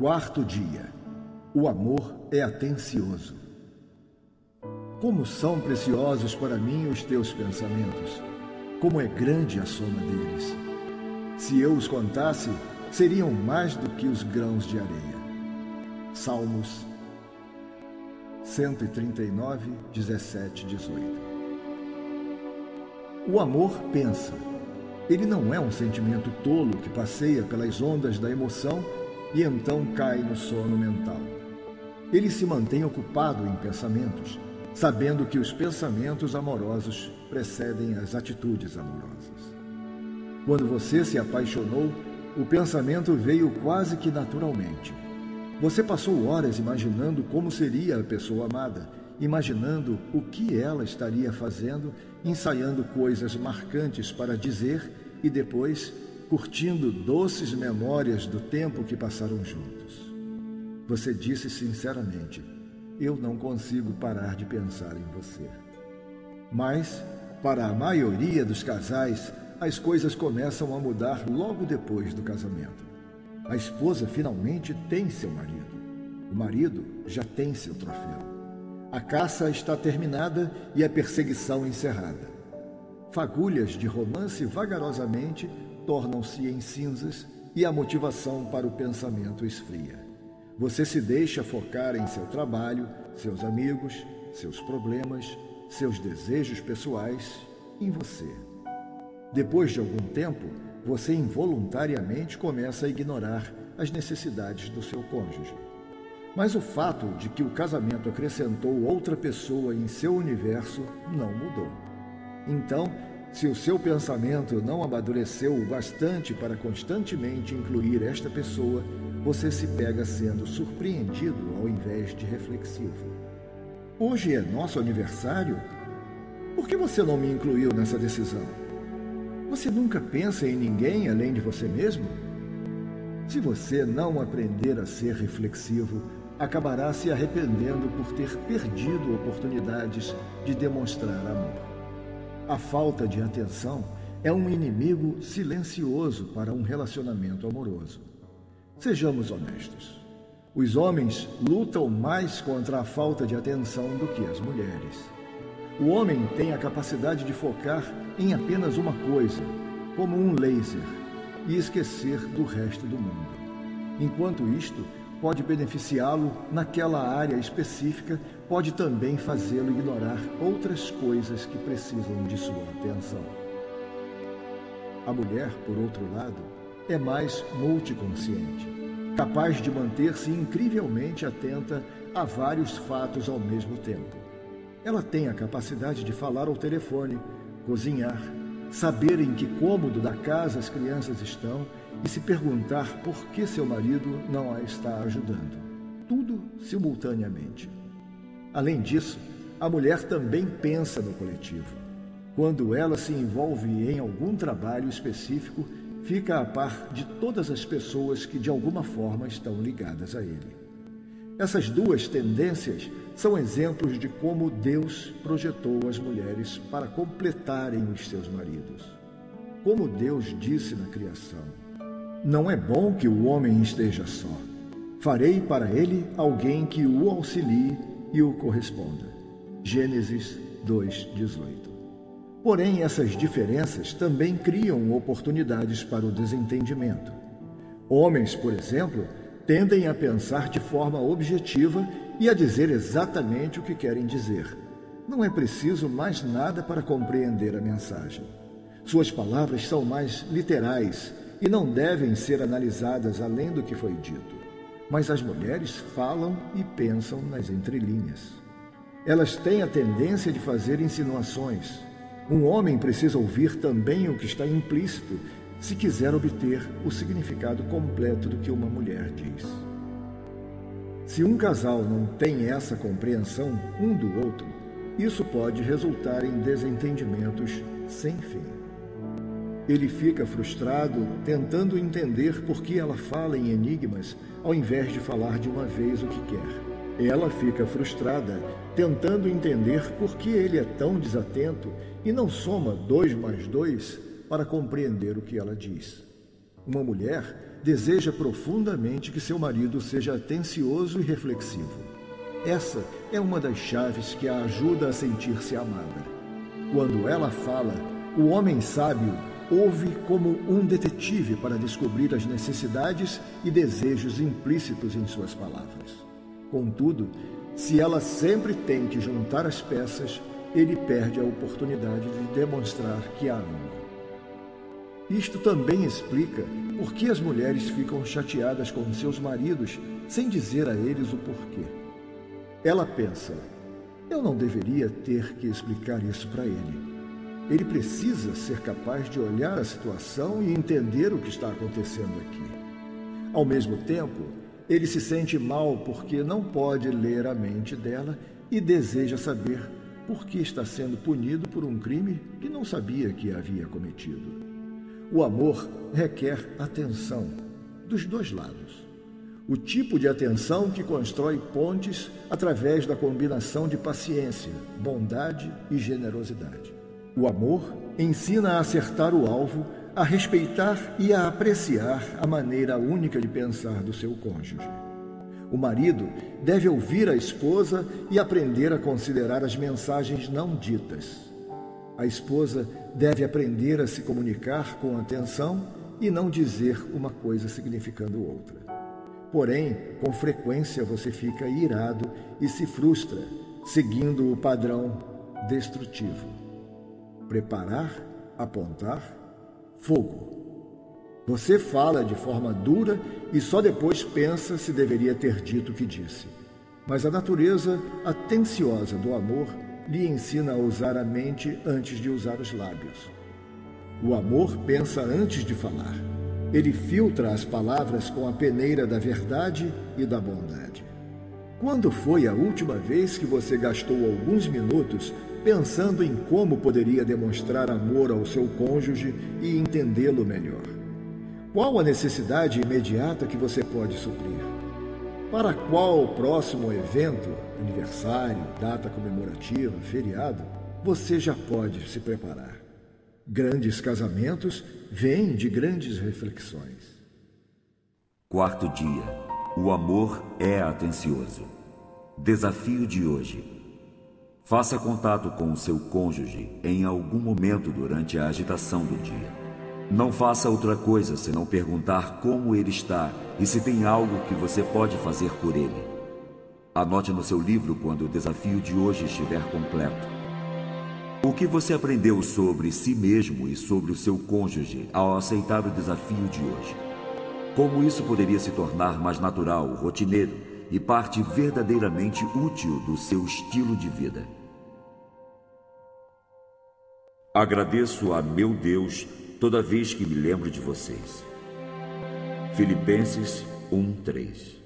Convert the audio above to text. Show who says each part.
Speaker 1: Quarto dia. O amor é atencioso. Como são preciosos para mim os teus pensamentos! Como é grande a soma deles! Se eu os contasse, seriam mais do que os grãos de areia. Salmos 139, 17, 18. O amor pensa. Ele não é um sentimento tolo que passeia pelas ondas da emoção e então cai no sono mental. Ele se mantém ocupado em pensamentos, sabendo que os pensamentos amorosos precedem as atitudes amorosas. Quando você se apaixonou, o pensamento veio quase que naturalmente. Você passou horas imaginando como seria a pessoa amada, imaginando o que ela estaria fazendo, ensaiando coisas marcantes para dizer e depois curtindo doces memórias do tempo que passaram juntos. Você disse sinceramente: eu não consigo parar de pensar em você. Mas, para a maioria dos casais, as coisas começam a mudar logo depois do casamento. A esposa finalmente tem seu marido. O marido já tem seu troféu. A caça está terminada e a perseguição encerrada. Fagulhas de romance vagarosamente tornam-se em cinzas e a motivação para o pensamento esfria. Você se deixa focar em seu trabalho, seus amigos, seus problemas, seus desejos pessoais, em você. Depois de algum tempo, você involuntariamente começa a ignorar as necessidades do seu cônjuge. Mas o fato de que o casamento acrescentou outra pessoa em seu universo não mudou. Então, se o seu pensamento não amadureceu o bastante para constantemente incluir esta pessoa, você se pega sendo surpreendido ao invés de reflexivo. Hoje é nosso aniversário? Por que você não me incluiu nessa decisão? Você nunca pensa em ninguém além de você mesmo? Se você não aprender a ser reflexivo, acabará se arrependendo por ter perdido oportunidades de demonstrar amor. A falta de atenção é um inimigo silencioso para um relacionamento amoroso. Sejamos honestos. Os homens lutam mais contra a falta de atenção do que as mulheres. O homem tem a capacidade de focar em apenas uma coisa, como um laser, e esquecer do resto do mundo. Enquanto isto pode beneficiá-lo naquela área específica, pode também fazê-lo ignorar outras coisas que precisam de sua atenção. A mulher, por outro lado, é mais multiconsciente, capaz de manter-se incrivelmente atenta a vários fatos ao mesmo tempo. Ela tem a capacidade de falar ao telefone, cozinhar, saber em que cômodo da casa as crianças estão e se perguntar por que seu marido não a está ajudando. Tudo simultaneamente. Além disso, a mulher também pensa no coletivo. Quando ela se envolve em algum trabalho específico, fica a par de todas as pessoas que de alguma forma estão ligadas a ele. Essas duas tendências são exemplos de como Deus projetou as mulheres para completarem os seus maridos. Como Deus disse na criação: não é bom que o homem esteja só. Farei para ele alguém que o auxilie e o corresponda. Gênesis 2:18. Porém, essas diferenças também criam oportunidades para o desentendimento. Homens, por exemplo, tendem a pensar de forma objetiva e a dizer exatamente o que querem dizer. Não é preciso mais nada para compreender a mensagem. Suas palavras são mais literais e não devem ser analisadas além do que foi dito. Mas as mulheres falam e pensam nas entrelinhas. Elas têm a tendência de fazer insinuações. Um homem precisa ouvir também o que está implícito se quiser obter o significado completo do que uma mulher diz. Se um casal não tem essa compreensão um do outro, isso pode resultar em desentendimentos sem fim. Ele fica frustrado tentando entender por que ela fala em enigmas ao invés de falar de uma vez o que quer. Ela fica frustrada tentando entender por que ele é tão desatento e não soma 2 mais 2 para compreender o que ela diz. Uma mulher deseja profundamente que seu marido seja atencioso e reflexivo. Essa é uma das chaves que a ajuda a sentir-se amada. Quando ela fala, o homem sábio ouve como um detetive para descobrir as necessidades e desejos implícitos em suas palavras. Contudo, se ela sempre tem que juntar as peças, ele perde a oportunidade de demonstrar que a ama. Isto também explica por que as mulheres ficam chateadas com seus maridos sem dizer a eles o porquê. Ela pensa: eu não deveria ter que explicar isso para ele. Ele precisa ser capaz de olhar a situação e entender o que está acontecendo aqui. Ao mesmo tempo, ele se sente mal porque não pode ler a mente dela e deseja saber por que está sendo punido por um crime que não sabia que havia cometido. O amor requer atenção, dos dois lados. O tipo de atenção que constrói pontes através da combinação de paciência, bondade e generosidade. O amor ensina a acertar o alvo, a respeitar e a apreciar a maneira única de pensar do seu cônjuge. O marido deve ouvir a esposa e aprender a considerar as mensagens não ditas. A esposa deve aprender a se comunicar com atenção e não dizer uma coisa significando outra. Porém, com frequência você fica irado e se frustra, seguindo o padrão destrutivo. Preparar, apontar, fogo. Você fala de forma dura e só depois pensa se deveria ter dito o que disse. Mas a natureza atenciosa do amor lhe ensina a usar a mente antes de usar os lábios. O amor pensa antes de falar. Ele filtra as palavras com a peneira da verdade e da bondade. Quando foi a última vez que você gastou alguns minutos pensando em como poderia demonstrar amor ao seu cônjuge e entendê-lo melhor? Qual a necessidade imediata que você pode suprir? Para qual próximo evento, aniversário, data comemorativa, feriado, você já pode se preparar? Grandes casamentos vêm de grandes reflexões.
Speaker 2: Quarto dia. O amor é atencioso. Desafio de hoje. Faça contato com o seu cônjuge em algum momento durante a agitação do dia. Não faça outra coisa senão perguntar como ele está e se tem algo que você pode fazer por ele. Anote no seu livro quando o desafio de hoje estiver completo. O que você aprendeu sobre si mesmo e sobre o seu cônjuge ao aceitar o desafio de hoje? Como isso poderia se tornar mais natural, rotineiro e parte verdadeiramente útil do seu estilo de vida? Agradeço a meu Deus toda vez que me lembro de vocês. Filipenses 1:3